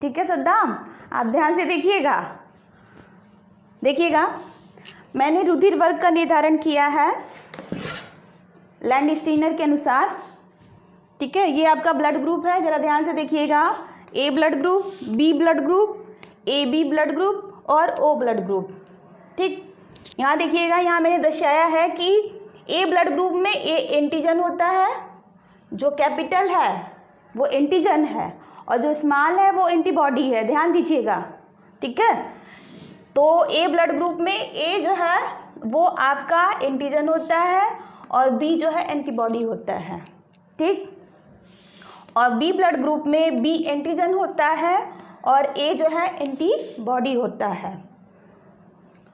ठीक है सद्दाम, आप ध्यान से देखिएगा। मैंने रुधिर वर्ग का निर्धारण किया है लैंडस्टीनर के अनुसार। ठीक है, ये आपका ब्लड ग्रुप है, जरा ध्यान से देखिएगा। A blood group, B blood group, A B blood group और ओ ब्लड ग्रुप। ठीक, यहाँ देखिएगा, यहाँ मैंने दर्शाया है कि ए ब्लड ग्रुप में ए एंटीजन होता है, जो कैपिटल है वो एंटीजन है और जो स्मॉल है वो एंटीबॉडी है। ध्यान दीजिएगा, ठीक है। तो ए ब्लड ग्रुप में ए जो है वो आपका एंटीजन होता है और बी जो है एंटीबॉडी होता है। ठीक, और बी ब्लड ग्रुप में बी एंटीजन होता है और ए जो है एंटीबॉडी होता है।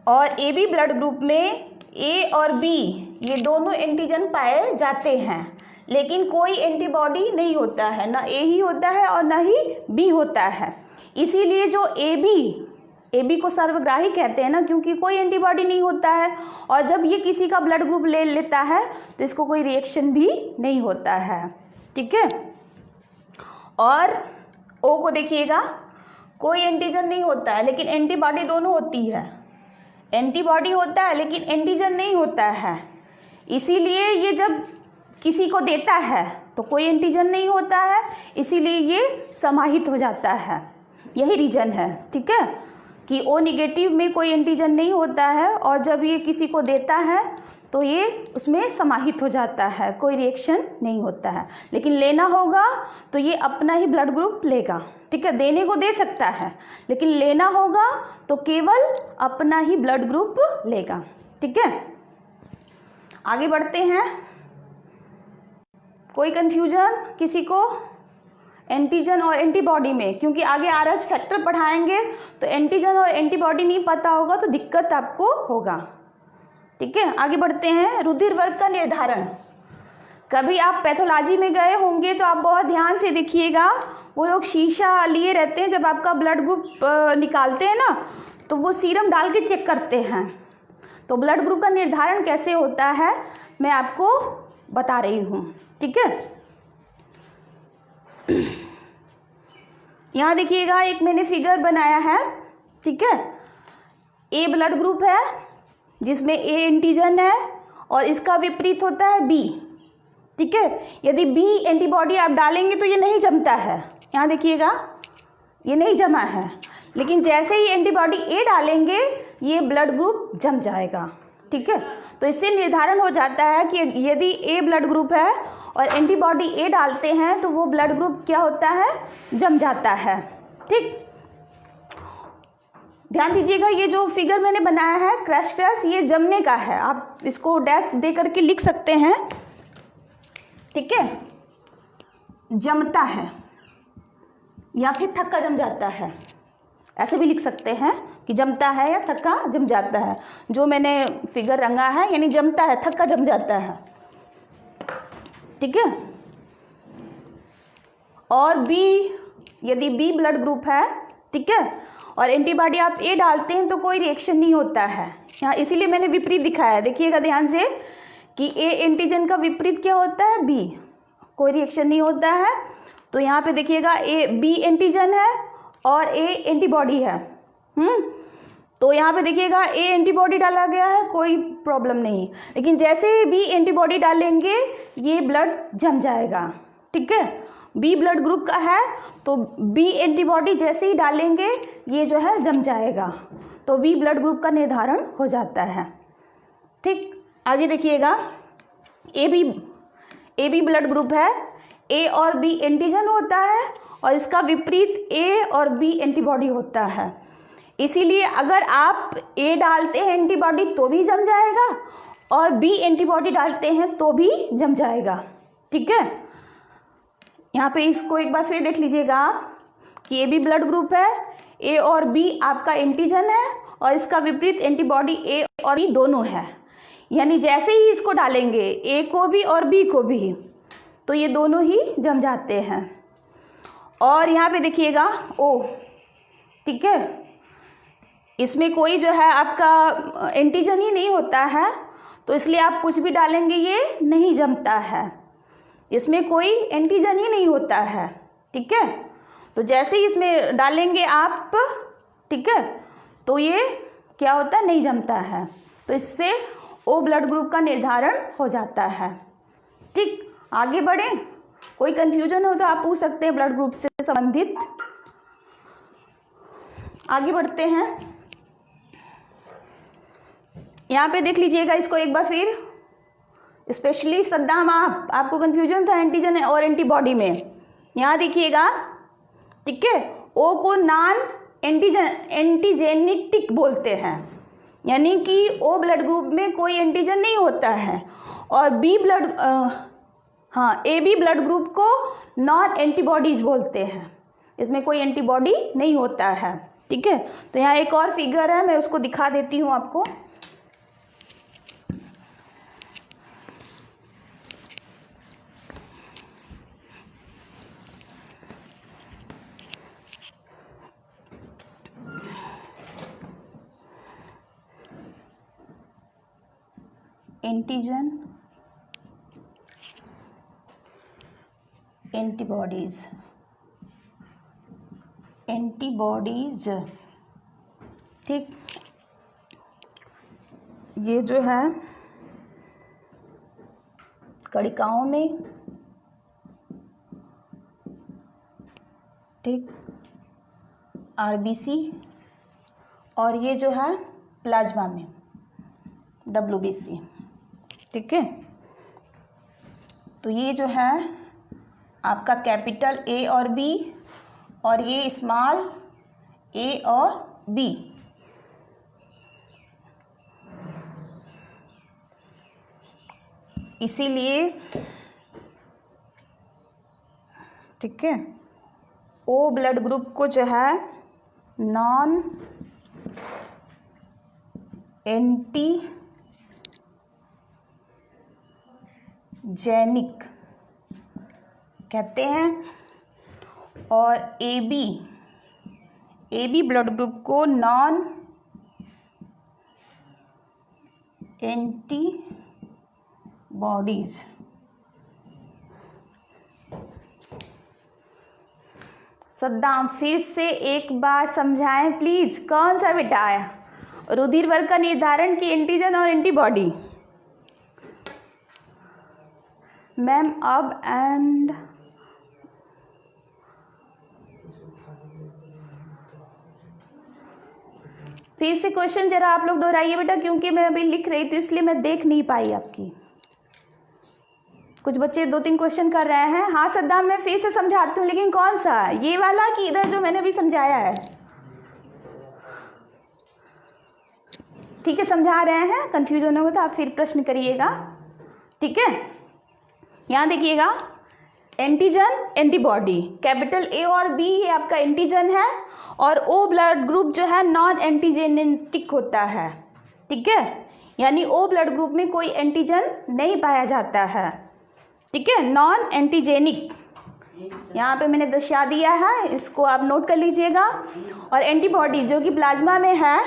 और ए बी ब्लड ग्रुप में ए और बी ये दोनों एंटीजन पाए जाते हैं, लेकिन कोई एंटीबॉडी नहीं होता है, ना ए ही होता है और ना ही बी होता है। इसीलिए जो ए बी को सर्वग्राही कहते हैं ना, क्योंकि कोई एंटीबॉडी नहीं होता है और जब ये किसी का ब्लड ग्रुप ले लेता है तो इसको कोई रिएक्शन भी नहीं होता है। ठीक है, और ओ को देखिएगा, कोई एंटीजन नहीं होता है लेकिन एंटीबॉडी दोनों होती है। एंटीबॉडी होता है लेकिन एंटीजन नहीं होता है, इसीलिए ये जब किसी को देता है तो कोई एंटीजन नहीं होता है, इसीलिए ये समाहित हो जाता है। यही रीजन है, ठीक है, कि ओ निगेटिव में कोई एंटीजन नहीं होता है और जब ये किसी को देता है तो ये उसमें समाहित हो जाता है, कोई रिएक्शन नहीं होता है। लेकिन लेना होगा तो ये अपना ही ब्लड ग्रुप लेगा। ठीक है, देने को दे सकता है लेकिन लेना होगा तो केवल अपना ही ब्लड ग्रुप लेगा। ठीक है, आगे बढ़ते हैं। कोई कंफ्यूजन किसी को एंटीजन और एंटीबॉडी में? क्योंकि आगे RH फैक्टर पढ़ाएंगे तो एंटीजन और एंटीबॉडी नहीं पता होगा तो दिक्कत आपको होगा। ठीक है, आगे बढ़ते हैं। रुधिर वर्ग का निर्धारण। कभी आप पैथोलॉजी में गए होंगे तो आप बहुत ध्यान से देखिएगा, वो लोग शीशा लिए रहते हैं, जब आपका ब्लड ग्रुप निकालते हैं ना तो वो सीरम डाल के चेक करते हैं। तो ब्लड ग्रुप का निर्धारण कैसे होता है मैं आपको बता रही हूँ। ठीक है, यहाँ देखिएगा, एक मैंने फिगर बनाया है। ठीक है, ए ब्लड ग्रुप है जिसमें ए एंटीजन है और इसका विपरीत होता है बी। ठीक है, यदि बी एंटीबॉडी आप डालेंगे तो ये नहीं जमता है। यहाँ देखिएगा, ये नहीं जमा है, लेकिन जैसे ही एंटीबॉडी ए डालेंगे ये ब्लड ग्रुप जम जाएगा। ठीक है, तो इससे निर्धारण हो जाता है कि यदि ए ब्लड ग्रुप है और एंटीबॉडी ए डालते हैं तो वो ब्लड ग्रुप क्या होता है, जम जाता है। ठीक, ध्यान दीजिएगा, ये जो फिगर मैंने बनाया है क्रश ये जमने का है, आप इसको डैश दे करके लिख सकते हैं। ठीक है, जमता है या फिर थक्का जम जाता है, ऐसे भी लिख सकते हैं कि जमता है या थक्का जम जाता है। जो मैंने फिगर रंगा है यानी जमता है, थक्का जम जाता है। ठीक है, और बी, यदि बी ब्लड ग्रुप है, ठीक है, और एंटीबॉडी आप ए डालते हैं तो कोई रिएक्शन नहीं होता है। यहाँ इसीलिए मैंने विपरीत दिखाया है, देखिएगा ध्यान से कि ए एंटीजन का विपरीत क्या होता है, बी, कोई रिएक्शन नहीं होता है। तो यहाँ पे देखिएगा ए बी एंटीजन है और ए एंटीबॉडी है। तो यहाँ पे देखिएगा ए एंटीबॉडी डाला गया है, कोई प्रॉब्लम नहीं, लेकिन जैसे ही बी एंटीबॉडी डालेंगे ये ब्लड जम जाएगा। ठीक है, बी ब्लड ग्रुप का है तो बी एंटीबॉडी जैसे ही डालेंगे ये जो है जम जाएगा, तो बी ब्लड ग्रुप का निर्धारण हो जाता है। ठीक, आगे देखिएगा, ए बी ब्लड ग्रुप है, ए और बी एंटीजन होता है और इसका विपरीत ए और बी एंटीबॉडी होता है। इसीलिए अगर आप ए डालते हैं एंटीबॉडी तो भी जम जाएगा और बी एंटीबॉडी डालते हैं तो भी जम जाएगा। ठीक है, यहाँ पे इसको एक बार फिर देख लीजिएगा कि ए बी ब्लड ग्रुप है, ए और बी आपका एंटीजन है और इसका विपरीत एंटीबॉडी ए और बी दोनों है। यानी जैसे ही इसको डालेंगे ए को भी और बी को भी तो ये दोनों ही जम जाते हैं। और यहाँ पे देखिएगा ओ, ठीक है, इसमें कोई जो है आपका एंटीजन ही नहीं होता है तो इसलिए आप कुछ भी डालेंगे ये नहीं जमता है, इसमें कोई एंटीजन ही नहीं होता है। ठीक है, तो जैसे ही इसमें डालेंगे आप, ठीक है, तो ये क्या होता है, नहीं जमता है। तो इससे ओ ब्लड ग्रुप का निर्धारण हो जाता है। ठीक, आगे बढ़ें। कोई कंफ्यूजन हो तो आप पूछ सकते हैं ब्लड ग्रुप से संबंधित। आगे बढ़ते हैं। यहाँ पे देख लीजिएगा इसको एक बार फिर, स्पेशली सद्दाम, आपको कंफ्यूजन था एंटीजन और एंटीबॉडी में। यहाँ देखिएगा, ठीक है, ओ को नॉन एंटीजेनेटिक बोलते हैं, यानी कि ओ ब्लड ग्रुप में कोई एंटीजन नहीं होता है। और ए बी ब्लड ग्रुप को नॉन एंटीबॉडीज बोलते हैं, इसमें कोई एंटीबॉडी नहीं होता है। ठीक है, तो यहाँ एक और फिगर है, मैं उसको दिखा देती हूँ आपको। एंटीजन, एंटीबॉडीज, ठीक, ये जो है कणिकाओं में, ठीक, आरबीसी, और ये जो है प्लाज्मा में डब्ल्यूबीसी। ठीक है, तो ये जो है आपका कैपिटल ए और बी, और ये स्मॉल ए और बी। इसीलिए, ठीक है, ओ ब्लड ग्रुप को जो है नॉन एंटीजेनिक कहते हैं, और ए बी ब्लड ग्रुप को नॉन एंटीबॉडीज। सद्दाम फिर से एक बार समझाएं प्लीज, कौन सा बेटा आया? रुधिर वर्ग का निर्धारण की एंटीजन और एंटीबॉडी। मैम अब एंड फिर से क्वेश्चन जरा आप लोग दोहराइए बेटा, क्योंकि मैं अभी लिख रही थी इसलिए मैं देख नहीं पाई आपकी। कुछ बच्चे 2-3 क्वेश्चन कर रहे हैं। हाँ सद्दाम, मैं फिर से समझाती हूँ, लेकिन कौन सा, ये वाला कि इधर जो मैंने अभी समझाया है? ठीक है, समझा रहे हैं, कंफ्यूजन होगा तो आप फिर प्रश्न करिएगा। ठीक है, यहाँ देखिएगा, एंटीजन, एंटीबॉडी, कैपिटल ए और बी ये आपका एंटीजन है, और ओ ब्लड ग्रुप जो है नॉन एंटीजेनेटिक होता है। ठीक है, यानी ओ ब्लड ग्रुप में कोई एंटीजन नहीं पाया जाता है। ठीक है, नॉन एंटीजेनिक, यहाँ पे मैंने दर्शा दिया है, इसको आप नोट कर लीजिएगा। और एंटीबॉडी जो कि प्लाज्मा में है,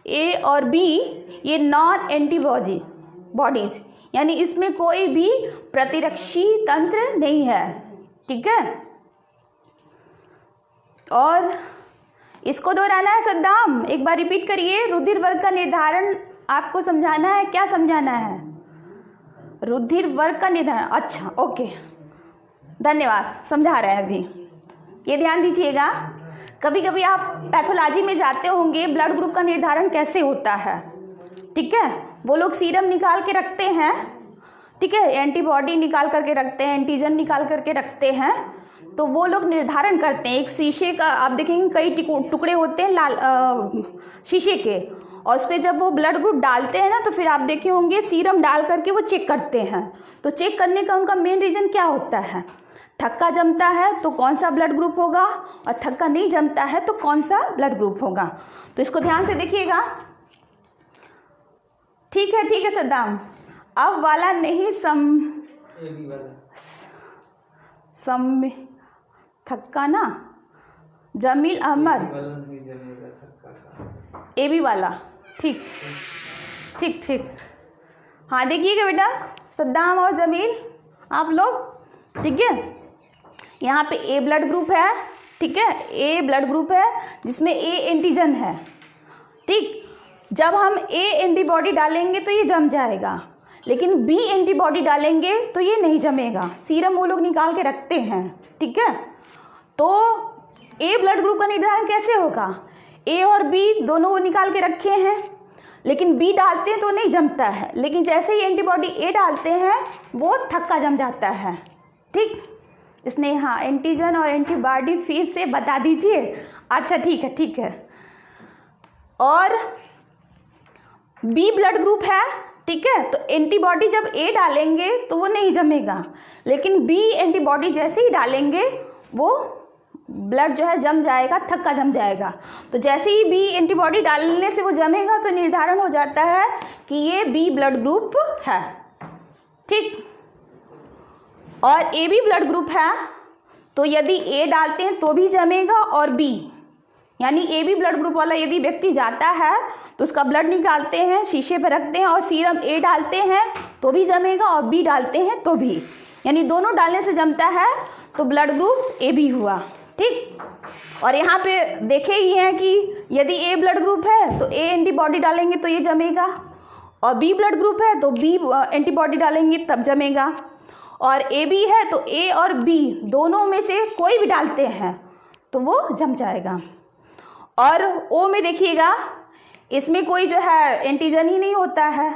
ए और बी, ये नॉन एंटीबॉडीज, यानी इसमें कोई भी प्रतिरक्षी तंत्र नहीं है। ठीक है, और इसको दोहराना है सद्दाम, एक बार रिपीट करिए। रुधिर वर्ग का निर्धारण आपको समझाना है, क्या समझाना है? रुधिर वर्ग का निर्धारण, अच्छा ओके, धन्यवाद, समझा रहे हैं अभी। ये ध्यान दीजिएगा, कभी कभी आप पैथोलॉजी में जाते होंगे, ब्लड ग्रुप का निर्धारण कैसे होता है। ठीक है, वो लोग सीरम निकाल के रखते हैं, ठीक है, एंटीबॉडी निकाल करके रखते हैं, एंटीजन निकाल करके रखते हैं, तो वो लोग निर्धारण करते हैं। एक शीशे का आप देखेंगे कई टुकड़े होते हैं लाल शीशे के, और उस पर जब वो ब्लड ग्रुप डालते हैं ना, तो फिर आप देखे होंगे सीरम डाल करके वो चेक करते हैं। तो चेक करने का उनका मेन रीज़न क्या होता है? थक्का जमता है तो कौन सा ब्लड ग्रुप होगा, और थक्का नहीं जमता है तो कौन सा ब्लड ग्रुप होगा। तो इसको ध्यान से देखिएगा। ठीक है सद्दाम, अब वाला नहीं, थक्का ना, जमील अहमद, ए बी वाला, ठीक। हाँ देखिएगा बेटा, सद्दाम और जमील आप लोग, ठीक है, यहाँ पे ए ब्लड ग्रुप है, ठीक है, ए ब्लड ग्रुप है जिसमें ए एंटीजन है। ठीक, जब हम ए एंटीबॉडी डालेंगे तो ये जम जाएगा, लेकिन बी एंटीबॉडी डालेंगे तो ये नहीं जमेगा। सीरम वो लोग निकाल के रखते हैं। ठीक है, तो ए ब्लड ग्रुप का निर्धारण कैसे होगा? ए और बी दोनों वो निकाल के रखे हैं, लेकिन बी डालते हैं तो नहीं जमता है, लेकिन जैसे ही एंटीबॉडी ए डालते हैं वो थक्का जम जाता है। ठीक, स्नेहा एंटीजन और एंटीबॉडी फिर से बता दीजिए। अच्छा ठीक है, ठीक है। और बी ब्लड ग्रुप है, ठीक है, तो एंटीबॉडी जब ए डालेंगे तो वो नहीं जमेगा, लेकिन बी एंटीबॉडी जैसे ही डालेंगे वो ब्लड जो है जम जाएगा, थक्का जम जाएगा। तो जैसे ही बी एंटीबॉडी डालने से वो जमेगा तो निर्धारण हो जाता है कि ये बी ब्लड ग्रुप है। ठीक, और ए बी ब्लड ग्रुप है तो यदि ए डालते हैं तो भी जमेगा, और बी यानी ए बी ब्लड ग्रुप वाला यदि व्यक्ति जाता है तो उसका ब्लड निकालते हैं, शीशे पर रखते हैं और सीरम ए डालते हैं तो भी जमेगा और बी डालते हैं तो भी, यानी दोनों डालने से जमता है, तो ब्लड ग्रुप ए बी हुआ। ठीक, और यहाँ पे देखे ही हैं कि यदि ए ब्लड ग्रुप है तो ए एंटीबॉडी डालेंगे तो ये जमेगा, और बी ब्लड ग्रुप है तो बी एंटीबॉडी डालेंगे तब जमेगा, और ए बी है तो ए और बी दोनों में से कोई भी डालते हैं तो वो जम जाएगा। और ओ में देखिएगा, इसमें कोई जो है एंटीजन ही नहीं होता है,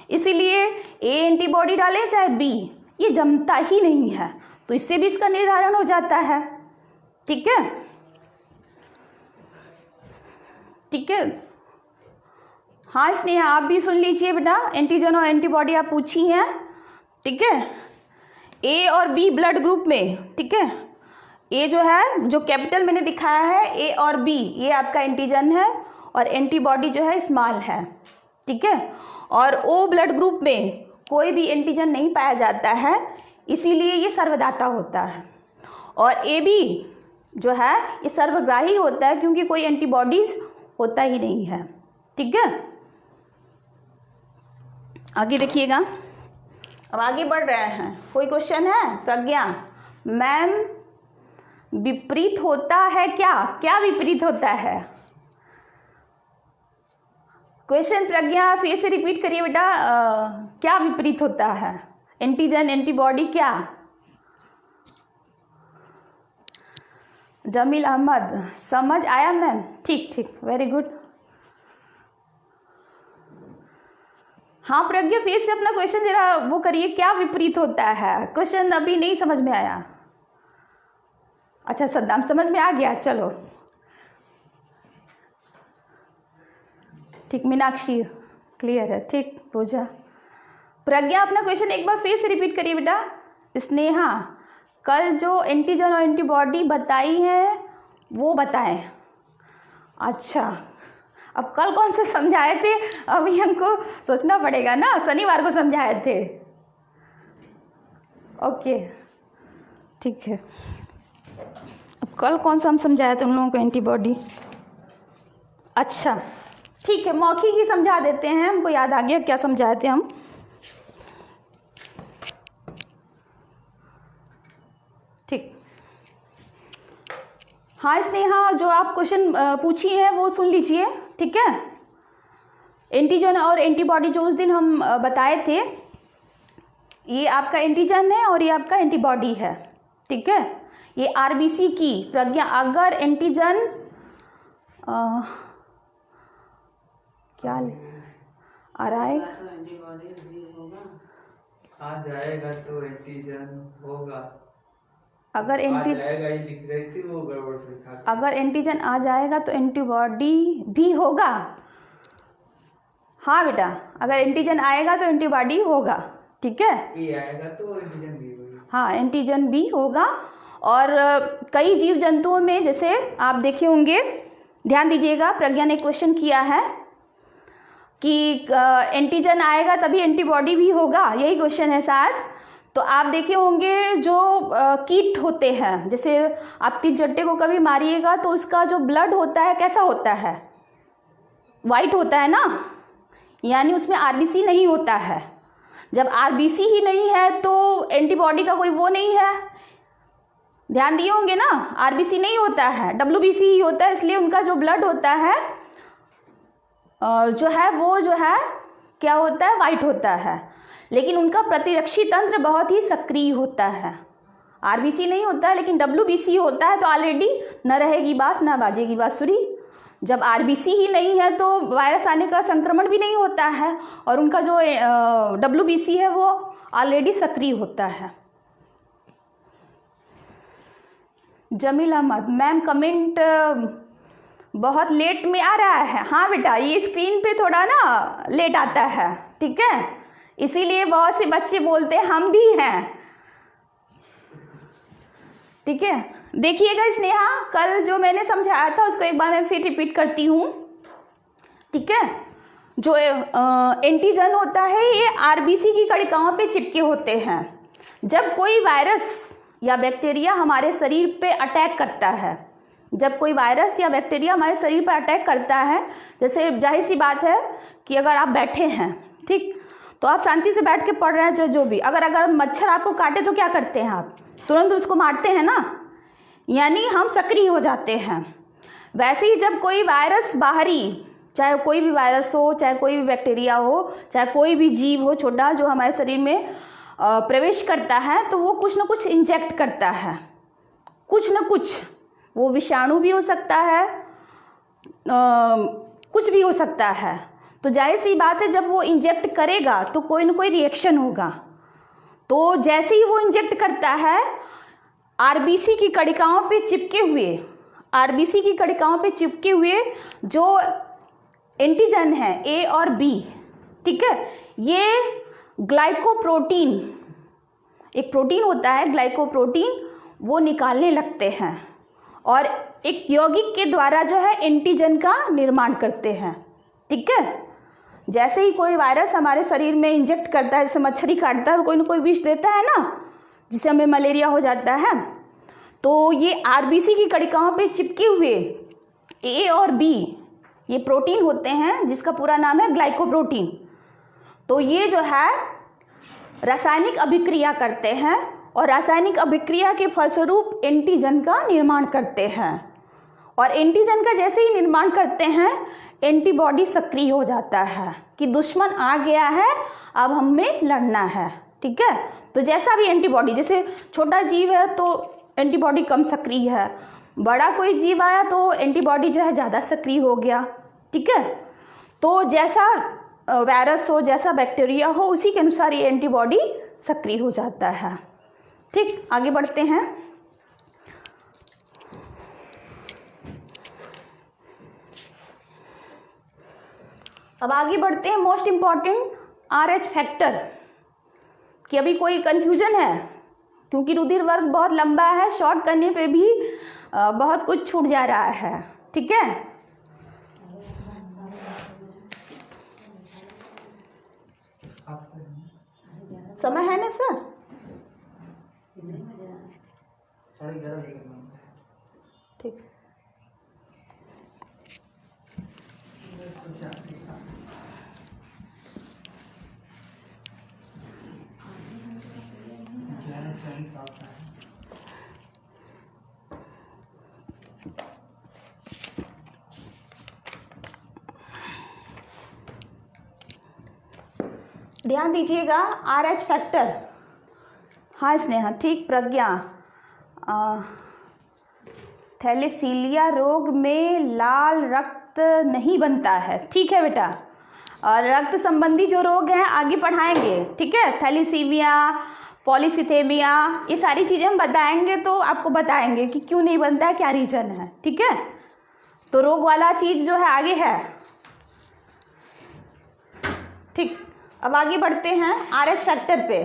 इसीलिए ए एंटीबॉडी डाले चाहे बी, ये जमता ही नहीं है, तो इससे भी इसका निर्धारण हो जाता है। ठीक है, ठीक है। हाँ स्नेहा आप भी सुन लीजिए बेटा, एंटीजन और एंटीबॉडी आप पूछी हैं। ठीक है, ए और बी ब्लड ग्रुप में, ठीक है, ए जो है जो कैपिटल मैंने दिखाया है ए और बी, ये आपका एंटीजन है और एंटीबॉडी जो है स्मॉल है। ठीक है, और ओ ब्लड ग्रुप में कोई भी एंटीजन नहीं पाया जाता है, इसीलिए ये सर्वदाता होता है, और ए बी जो है ये सर्वग्राही होता है क्योंकि कोई एंटीबॉडीज होता ही नहीं है। ठीक है, आगे देखिएगा, अब आगे बढ़ रहे हैं। कोई क्वेश्चन है? प्रज्ञा मैम विपरीत होता है क्या? क्या विपरीत होता है? क्वेश्चन प्रज्ञा फिर से रिपीट करिए बेटा, क्या विपरीत होता है? एंटीजन एंटीबॉडी क्या? जमील अहमद समझ आया मैम? ठीक ठीक, वेरी गुड। हाँ प्रज्ञा फिर से अपना क्वेश्चन जरा वो करिए, क्या विपरीत होता है? क्वेश्चन अभी नहीं समझ में आया। अच्छा सद्दाम समझ में आ गया, चलो ठीक। मीनाक्षी क्लियर है, ठीक। पूजा प्रज्ञा अपना क्वेश्चन एक बार फिर से रिपीट करिए बेटा। स्नेहा कल जो एंटीजन और एंटीबॉडी बताई है वो बताएं। अच्छा अब कल कौन से समझाए थे? अभी हमको सोचना पड़ेगा ना, शनिवार को समझाए थे। ओके ठीक है, अब कल कौन सा हम समझाए थे उन लोगों को? एंटीबॉडी। अच्छा ठीक है, मौखिक ही समझा देते हैं, हमको याद आ गया क्या समझाए थे हम। ठीक, हाँ स्नेहा जो आप क्वेश्चन पूछी है वो सुन लीजिए। ठीक है, एंटीजन और एंटीबॉडी जो उस दिन हम बताए थे, ये आपका एंटीजन है और ये आपका एंटीबॉडी है। ठीक है, ये आरबीसी की प्रज्ञा, अगर एंटीजन क्या आ रहा है? आ जाएगा तो एंटीजन होगा। अगर अगर एंटीजन आ जाएगा तो एंटीबॉडी भी होगा। हाँ बेटा, अगर एंटीजन आएगा तो एंटीबॉडी होगा। ठीक है, ये आएगा तो एंटीजन भी होगा। हाँ एंटीजन भी होगा। और कई जीव जंतुओं में जैसे आप देखे होंगे, ध्यान दीजिएगा, प्रज्ञा ने क्वेश्चन किया है कि एंटीजन आएगा तभी एंटीबॉडी भी होगा, यही क्वेश्चन है शायद। तो आप देखे होंगे जो कीट होते हैं, जैसे आप तिलचट्टे को कभी मारिएगा तो उसका जो ब्लड होता है कैसा होता है? वाइट होता है ना, यानी उसमें आरबीसी नहीं होता है। जब आरबीसी ही नहीं है तो एंटीबॉडी का कोई वो नहीं है। ध्यान दिए होंगे ना, आरबीसी नहीं होता है, डब्ल्यूबीसी ही होता है, इसलिए उनका जो ब्लड होता है जो है वो जो है क्या होता है, वाइट होता है, लेकिन उनका प्रतिरक्षी तंत्र बहुत ही सक्रिय होता है। आरबीसी नहीं होता है लेकिन डब्ल्यूबीसी होता है, तो ऑलरेडी न रहेगी बांस न बाजेगी बांसुरी। जब आरबीसी ही नहीं है तो वायरस आने का संक्रमण भी नहीं होता है, और उनका जो डब्ल्यूबीसी है वो ऑलरेडी सक्रिय होता है। जमील अहमद मैम, कमेंट बहुत लेट में आ रहा है। हाँ बेटा, ये स्क्रीन पे थोड़ा ना लेट आता है, ठीक है, इसीलिए बहुत से बच्चे बोलते हैं हम भी हैं, ठीक है। देखिएगा स्नेहा, कल जो मैंने समझाया था उसको एक बार मैं फिर रिपीट करती हूँ, ठीक है। जो एंटीजन होता है ये आरबीसी की कणिकाओं पे चिपके होते हैं। जब कोई वायरस या बैक्टीरिया हमारे शरीर पे अटैक करता है, जब कोई वायरस या बैक्टीरिया हमारे शरीर पर अटैक करता है, जैसे जाहिर सी बात है कि अगर आप बैठे हैं, ठीक, तो आप शांति से बैठ के पढ़ रहे हैं, जो भी, अगर मच्छर आपको काटे तो क्या करते हैं आप, तुरंत उसको मारते हैं ना, यानी हम सक्रिय हो जाते हैं। वैसे ही जब कोई वायरस बाहरी, चाहे कोई भी वायरस हो, चाहे कोई भी बैक्टीरिया हो, चाहे कोई भी जीव हो छोटा जो हमारे शरीर में प्रवेश करता है, तो वो कुछ ना कुछ इंजेक्ट करता है, कुछ ना कुछ, वो विषाणु भी हो सकता है, कुछ भी हो सकता है। तो जाहिर सी बात है जब वो इंजेक्ट करेगा तो कोई ना कोई रिएक्शन होगा। तो जैसे ही वो इंजेक्ट करता है, आरबीसी की कणिकाओं पे चिपके हुए, आरबीसी की कणिकाओं पे चिपके हुए जो एंटीजन है ए और बी, ठीक है, ये ग्लाइकोप्रोटीन, एक प्रोटीन होता है ग्लाइकोप्रोटीन, वो निकालने लगते हैं और एक यौगिक के द्वारा जो है एंटीजन का निर्माण करते हैं, ठीक है। जैसे ही कोई वायरस हमारे शरीर में इंजेक्ट करता है, जैसे मच्छरी काटता है तो कोई ना कोई विष देता है ना, जिससे हमें मलेरिया हो जाता है, तो ये आरबीसी की कणिकाओं पे चिपके हुए ए और बी ये प्रोटीन होते हैं, जिसका पूरा नाम है ग्लाइकोप्रोटीन। तो ये जो है रासायनिक अभिक्रिया करते हैं और रासायनिक अभिक्रिया के फलस्वरूप एंटीजन का निर्माण करते हैं, और एंटीजन का जैसे ही निर्माण करते हैं एंटीबॉडी सक्रिय हो जाता है कि दुश्मन आ गया है, अब हमें लड़ना है, ठीक है। तो जैसा भी एंटीबॉडी, जैसे छोटा जीव है तो एंटीबॉडी कम सक्रिय है, बड़ा कोई जीव आया तो एंटीबॉडी जो है ज़्यादा सक्रिय हो गया, ठीक है। तो जैसा वायरस हो, जैसा बैक्टीरिया हो, उसी के अनुसार ये एंटीबॉडी सक्रिय हो जाता है, ठीक। आगे बढ़ते हैं। अब आगे बढ़ते हैं मोस्ट इम्पॉर्टेंट RH फैक्टर कि अभी कोई कंफ्यूजन है, क्योंकि रुधिर वर्ग बहुत लंबा है, शॉर्ट करने पे भी बहुत कुछ छूट जा रहा है, ठीक है। समय है ना सर? 11:30 ठीक। ध्यान दीजिएगा RH फैक्टर। हाँ स्नेहा, ठीक। प्रज्ञा, थैलेसीमिया रोग में लाल रक्त नहीं बनता है, ठीक है बेटा, और रक्त संबंधी जो रोग हैं आगे पढ़ाएंगे, ठीक है। थैलेसीमिया, पॉलीसिथेमिया, ये सारी चीज़ें हम बताएंगे, तो आपको बताएंगे कि क्यों नहीं बनता है, क्या रीजन है, ठीक है। तो रोग वाला चीज़ जो है आगे है, ठीक। अब आगे बढ़ते हैं RH फैक्टर पे,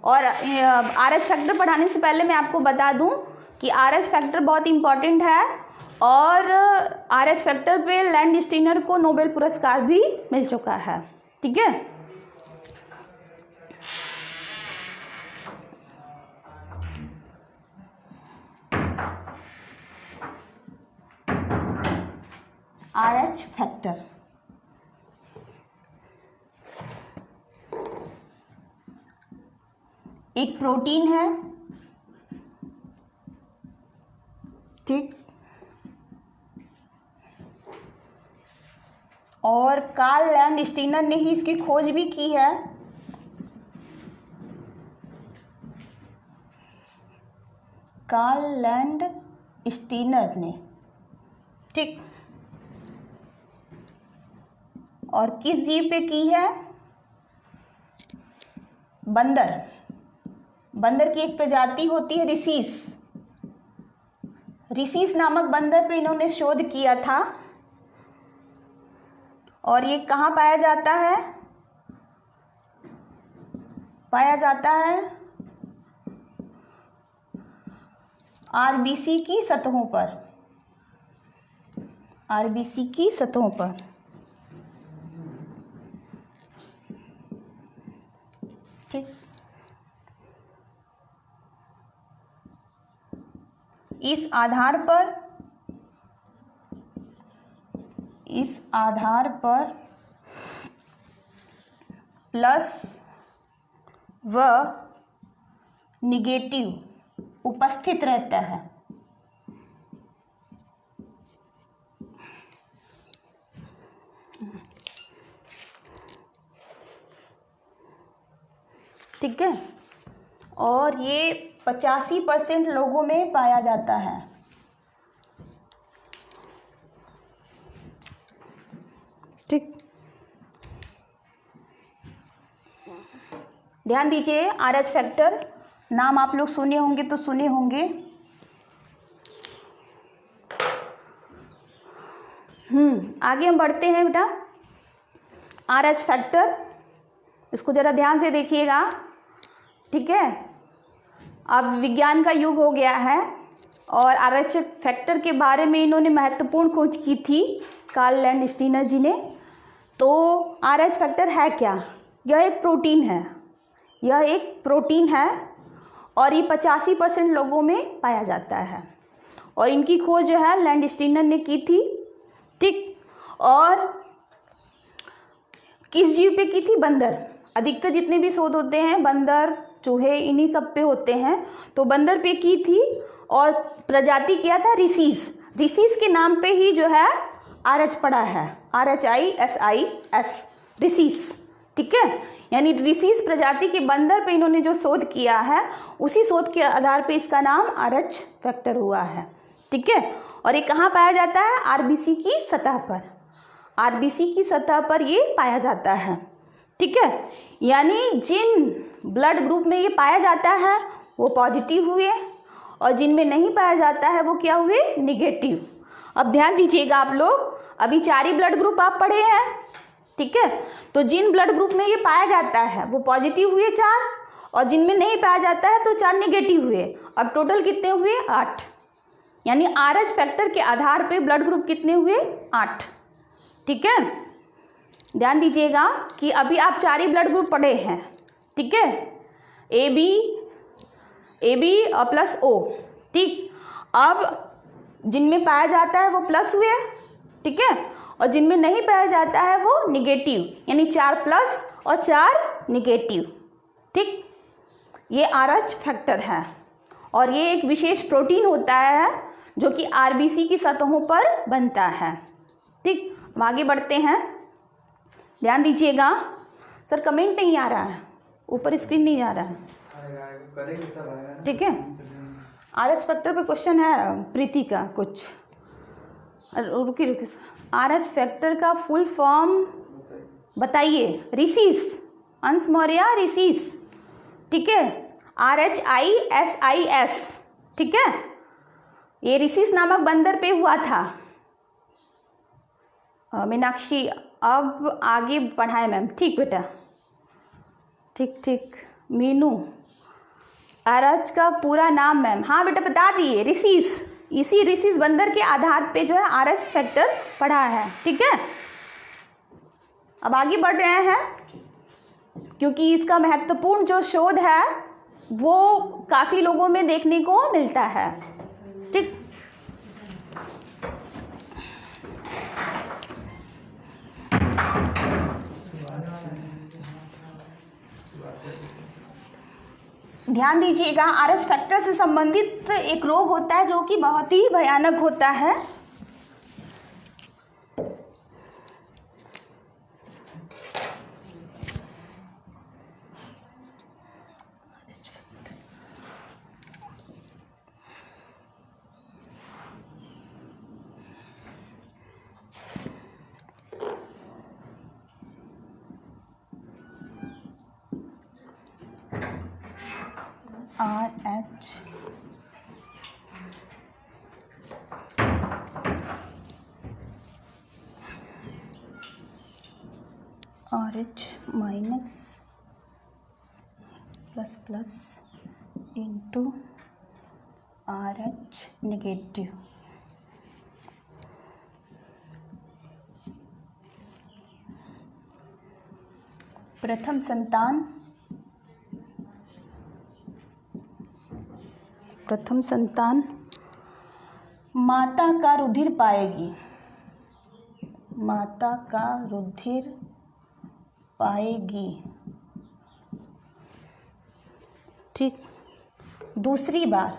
और RH फैक्टर पढ़ाने से पहले मैं आपको बता दूं कि RH फैक्टर बहुत इम्पॉर्टेंट है, और RH फैक्टर पे लैंडस्टीनर को नोबेल पुरस्कार भी मिल चुका है, ठीक है। RH फैक्टर एक प्रोटीन है ठीक। और कार्ल लैंडस्टीनर ने ही इसकी खोज भी की है। कार्ल लैंडस्टीनर ने, ठीक। और किस जीव पे की है? बंदर। बंदर की एक प्रजाति होती है रिसीस। रिसीस नामक बंदर पे इन्होंने शोध किया था। और ये कहाँ पाया जाता है? पाया जाता है आरबीसी की सतहों पर। आरबीसी की सतहों पर, ठीक। इस आधार पर प्लस व निगेटिव उपस्थित रहता है। ठीक है। और ये 85% लोगों में पाया जाता है। ठीक। ध्यान दीजिए, आरएच फैक्टर नाम आप लोग सुने होंगे तो सुने होंगे। आगे हम बढ़ते हैं बेटा। आरएच फैक्टर, इसको जरा ध्यान से देखिएगा, ठीक है। अब विज्ञान का युग हो गया है और आरएच फैक्टर के बारे में इन्होंने महत्वपूर्ण खोज की थी कार्ल लैंडस्टीनर जी ने। तो आरएच फैक्टर है क्या? यह एक प्रोटीन है। यह एक प्रोटीन है और ये 85% लोगों में पाया जाता है। और इनकी खोज जो है लैंडस्टीनर ने की थी, ठीक। और किस जीव पे की थी? बंदर। अधिकतर जितने भी शोध होते हैं बंदर, चूहे, इन्हीं सब पे होते हैं। तो बंदर पे की थी और प्रजाति किया था रिसीस। रिसीस के नाम पे ही जो है आरएच पड़ा है, RHISIS, रिसीस, ठीक है। यानी रिसीस प्रजाति के बंदर पे इन्होंने जो शोध किया है उसी शोध के आधार पे इसका नाम आरएच फैक्टर हुआ है, ठीक है। और ये कहाँ पाया जाता है? आरबीसी की सतह पर। आरबीसी की सतह पर ये पाया जाता है, ठीक है। यानी जिन ब्लड ग्रुप में ये पाया जाता है वो पॉजिटिव हुए और जिनमें नहीं पाया जाता है वो क्या हुए? निगेटिव। अब ध्यान दीजिएगा आप लोग, अभी 4 ही ब्लड ग्रुप आप पढ़े हैं, ठीक है। तो जिन ब्लड ग्रुप में ये पाया जाता है वो पॉजिटिव हुए 4 और जिनमें नहीं पाया जाता है तो 4 निगेटिव हुए। अब टोटल कितने हुए? 8। यानी आरएच फैक्टर के आधार पे ब्लड ग्रुप कितने हुए? 8, ठीक है। ध्यान दीजिएगा कि अभी आप 4 ही ब्लड ग्रुप पढ़े हैं, ठीक है। ए बी और प्लस ओ, ठीक। अब जिनमें पाया जाता है वो प्लस हुए, ठीक है, और जिनमें नहीं पाया जाता है वो निगेटिव, यानी 4 प्लस और 4 निगेटिव, ठीक। ये आरएच फैक्टर है और ये एक विशेष प्रोटीन होता है जो कि आरबीसी की सतहों पर बनता है, ठीक। हम आगे बढ़ते हैं। ध्यान दीजिएगा, सर कमेंट नहीं आ रहा है, ऊपर स्क्रीन नहीं आ रहा है, ठीक है। आरएच फैक्टर पे क्वेश्चन है प्रीति का कुछ, रुकी आरएच फैक्टर का फुल फॉर्म बताइए। रिसीस, अंश मौर्य रिसीस, ठीक है, RHISIS, ठीक है। ये रिसीस नामक बंदर पे हुआ था। मीनाक्षी अब आगे पढ़ाए मैम, ठीक बेटा, ठीक ठीक। मीनू, आरएच का पूरा नाम मैम? हाँ बेटा बता दिए, रिसीस। इसी रिसीस बंदर के आधार पे जो है आरएच फैक्टर पढ़ा है, ठीक है। अब आगे बढ़ रहे हैं क्योंकि इसका महत्वपूर्ण जो शोध है वो काफ़ी लोगों में देखने को मिलता है, ठीक। ध्यान दीजिएगा, आरएच फैक्टर से संबंधित एक रोग होता है जो कि बहुत ही भयानक होता है। RH minus plus plus into RH negative. प्रथम संतान माता का रुधिर पाएगी, माता का रुधिर पाएगी। ठीक। दूसरी बार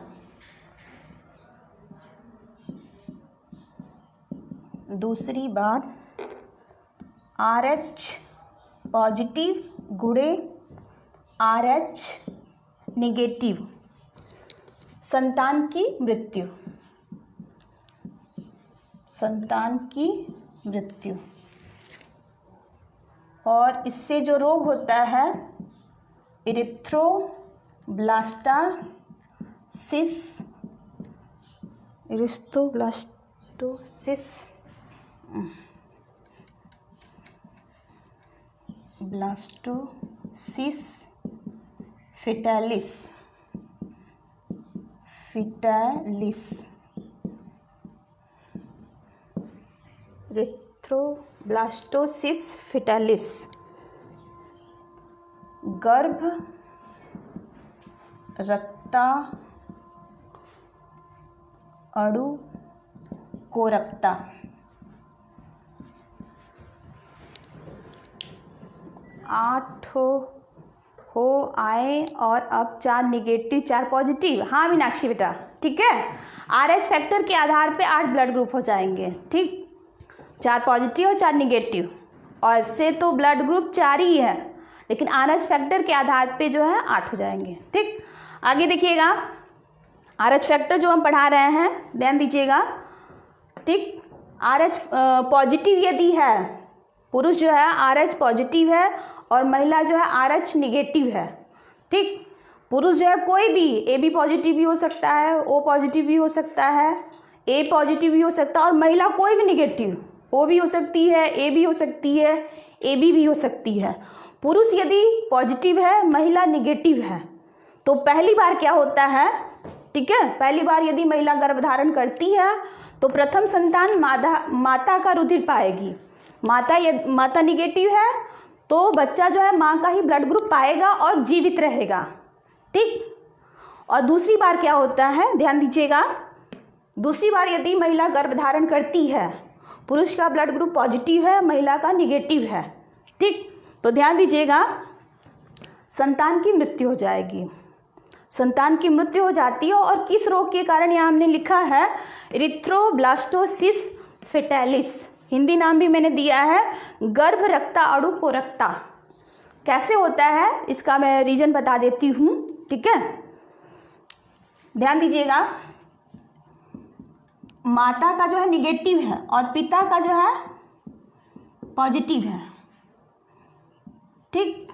RH पॉजिटिव गुणे RH नेगेटिव, संतान की मृत्यु। और इससे जो रोग होता है इरिथ्रोब्लास्टोसिस, फेटालिस। इरिथ्रोब्लास्टोसिस फेटालिस गर्भ रक्ताणु कोरकता। 8 हो आए और अब 4 नेगेटिव 4 पॉजिटिव। हाँ मीनाक्षी बेटा, ठीक है। RH फैक्टर के आधार पे 8 ब्लड ग्रुप हो जाएंगे। ठीक, 4 पॉजिटिव और 4 नेगेटिव। और इससे तो ब्लड ग्रुप 4 ही है, लेकिन RH फैक्टर के आधार पे जो है 8 हो जाएंगे। ठीक, आगे देखिएगा, RH फैक्टर जो हम पढ़ा रहे हैं ध्यान दीजिएगा। ठीक, RH पॉजिटिव यदि है, पुरुष जो है RH पॉजिटिव है और महिला जो है RH निगेटिव है। ठीक, पुरुष जो है कोई भी AB पॉजिटिव भी हो सकता है, O पॉजिटिव भी हो सकता है, A पॉजिटिव भी हो सकता है, और महिला कोई भी निगेटिव, O भी हो सकती है, A भी हो सकती है, AB भी हो सकती है। पुरुष यदि पॉजिटिव है, महिला निगेटिव है, तो पहली बार क्या होता है, ठीक है, पहली बार यदि महिला गर्भधारण करती है तो प्रथम संतान माता का रुधिर पाएगी। माता निगेटिव है तो बच्चा जो है माँ का ही ब्लड ग्रुप पाएगा और जीवित रहेगा। ठीक, और दूसरी बार क्या होता है ध्यान दीजिएगा, दूसरी बार यदि महिला गर्भधारण करती है, पुरुष का ब्लड ग्रुप पॉजिटिव है, महिला का निगेटिव है। ठीक, तो ध्यान दीजिएगा, संतान की मृत्यु हो जाएगी। संतान की मृत्यु हो जाती है, और किस रोग के कारण यहाँ हमने लिखा है इरिथ्रोब्लास्टोसिस फेटालिस। हिंदी नाम भी मैंने दिया है गर्भ रक्ताणु कोरकता। कैसे होता है इसका मैं रीजन बता देती हूँ। ठीक है, ध्यान दीजिएगा, माता का जो है निगेटिव है और पिता का जो है पॉजिटिव है। ठीक,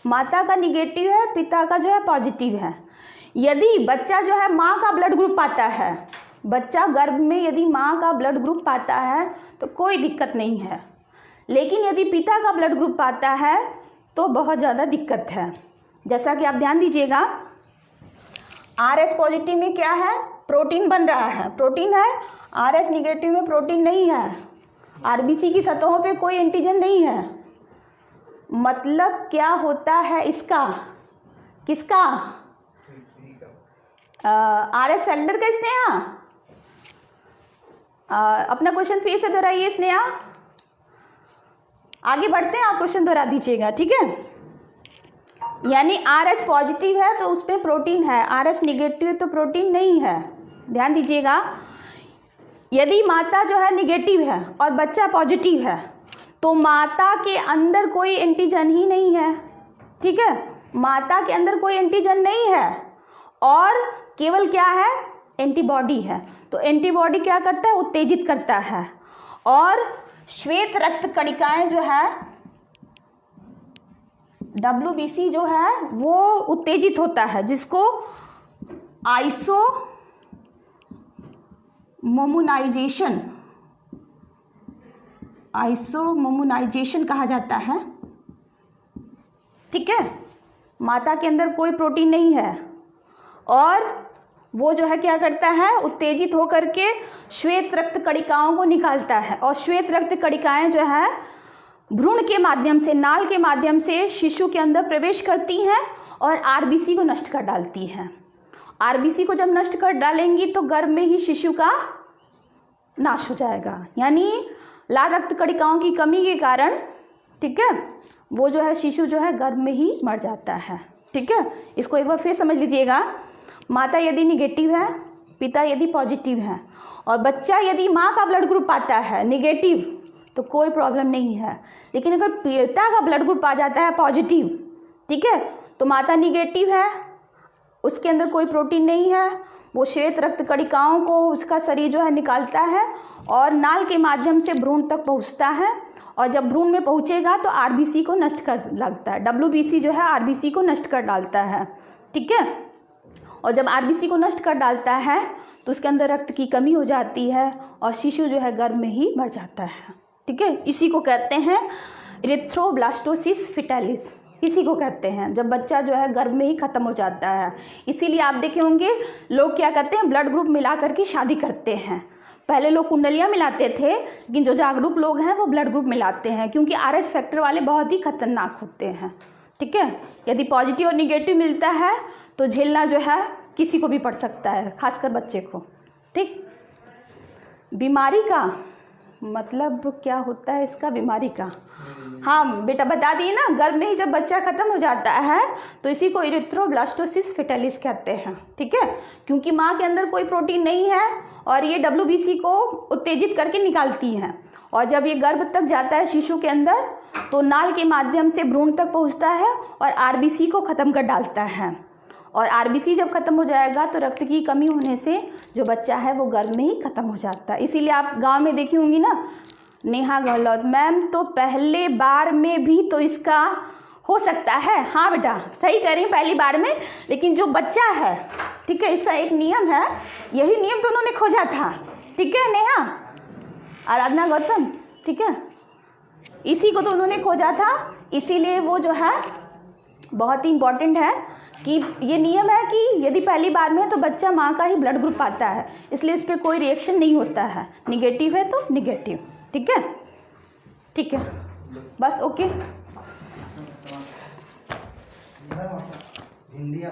माता का निगेटिव है, पिता का जो है पॉजिटिव है। यदि बच्चा जो है माँ का ब्लड ग्रुप पाता है, बच्चा गर्भ में यदि माँ का ब्लड ग्रुप पाता है तो कोई दिक्कत नहीं है, लेकिन यदि पिता का ब्लड ग्रुप पाता है तो बहुत ज़्यादा दिक्कत है। जैसा कि आप ध्यान दीजिएगा, RH पॉजिटिव में क्या है, प्रोटीन बन रहा है, प्रोटीन है। RH निगेटिव में प्रोटीन नहीं है, RBC की सतहों पे कोई एंटीजन नहीं है। मतलब क्या होता है इसका, किसका, RH फैक्टर का। स्नेहा अपना क्वेश्चन फिर से दोहराइए। स्नेहा आगे बढ़ते हैं, आप क्वेश्चन दोहरा दीजिएगा। ठीक है, यानी RH पॉजिटिव है तो उस पर प्रोटीन है, RH निगेटिव है तो प्रोटीन नहीं है। ध्यान दीजिएगा, यदि माता जो है निगेटिव है और बच्चा पॉजिटिव है तो माता के अंदर कोई एंटीजन ही नहीं है। ठीक है, माता के अंदर कोई एंटीजन नहीं है और केवल क्या है, एंटीबॉडी है। तो एंटीबॉडी क्या करता है, उत्तेजित करता है और श्वेत रक्त कणिकाएं जो है WBC जो है वो उत्तेजित होता है, जिसको आइसोमोमुनाइजेशन कहा जाता है। ठीक है, माता के अंदर कोई प्रोटीन नहीं है और वो जो है क्या करता है, उत्तेजित होकर के श्वेत रक्त कणिकाओं को निकालता है और श्वेत रक्त कणिकाएं जो है भ्रूण के माध्यम से, नाल के माध्यम से शिशु के अंदर प्रवेश करती हैं और RBC को नष्ट कर डालती हैं। RBC को जब नष्ट कर डालेंगी तो गर्भ में ही शिशु का नाश हो जाएगा, यानी लाल रक्त कणिकाओं की कमी के कारण, ठीक है, वो जो है शिशु जो है गर्भ में ही मर जाता है। ठीक है, इसको एक बार फिर समझ लीजिएगा। माता यदि निगेटिव है, पिता यदि पॉजिटिव है और बच्चा यदि माँ का ब्लड ग्रुप आता है निगेटिव तो कोई प्रॉब्लम नहीं है, लेकिन अगर पिता का ब्लड ग्रुप आ जाता है पॉजिटिव, ठीक है, तो माता निगेटिव है, उसके अंदर कोई प्रोटीन नहीं है, वो श्वेत रक्त कणिकाओं को उसका शरीर जो है निकालता है और नाल के माध्यम से भ्रूण तक पहुंचता है और जब भ्रूण में पहुंचेगा तो RBC को नष्ट कर लगता है, WBC जो है RBC को नष्ट कर डालता है। ठीक है, और जब RBC को नष्ट कर डालता है तो उसके अंदर रक्त की कमी हो जाती है और शिशु जो है गर्भ में ही मर जाता है। ठीक है, इसी को कहते हैं इरिथ्रोब्लास्टोसिस फिटालिस, इसी को कहते हैं जब बच्चा जो है गर्भ में ही ख़त्म हो जाता है। इसीलिए आप देखे होंगे लोग क्या करते हैं, ब्लड ग्रुप मिला करके शादी करते हैं। पहले लोग कुंडलियाँ मिलाते थे, लेकिन जो जागरूक लोग हैं वो ब्लड ग्रुप मिलाते हैं, क्योंकि RH फैक्टर वाले बहुत ही खतरनाक होते हैं। ठीक है, यदि पॉजिटिव और निगेटिव मिलता है तो झेलना जो है किसी को भी पड़ सकता है, खासकर बच्चे को। ठीक, बीमारी का मतलब क्या होता है इसका, बीमारी का, हाँ बेटा बता दिए ना, गर्भ में ही जब बच्चा ख़त्म हो जाता है तो इसी को इरिथ्रोब्लास्टोसिस फिटालिस कहते हैं। ठीक है, क्योंकि माँ के अंदर कोई प्रोटीन नहीं है और ये WBC को उत्तेजित करके निकालती हैं और जब ये गर्भ तक जाता है शिशु के अंदर तो नाल के माध्यम से भ्रूण तक पहुँचता है और RBC को ख़त्म कर डालता है और RBC जब ख़त्म हो जाएगा तो रक्त की कमी होने से जो बच्चा है वो गर्भ में ही ख़त्म हो जाता है। इसीलिए आप गांव में देखी होंगी ना, नेहा गहलोत मैम तो पहले बार में भी तो इसका हो सकता है। हाँ बेटा सही कह रही हूँ, पहली बार में, लेकिन जो बच्चा है, ठीक है, इसका एक नियम है, यही नियम तो उन्होंने खोजा था। ठीक है नेहा, आराधना गौतम, ठीक है, इसी को तो उन्होंने खोजा था। इसीलिए वो जो है बहुत ही इम्पॉर्टेंट है कि ये नियम है कि यदि पहली बार में है तो बच्चा माँ का ही ब्लड ग्रुप पाता है, इसलिए इस पर कोई रिएक्शन नहीं होता है, निगेटिव है तो निगेटिव। ठीक है, ठीक है, बस ओके।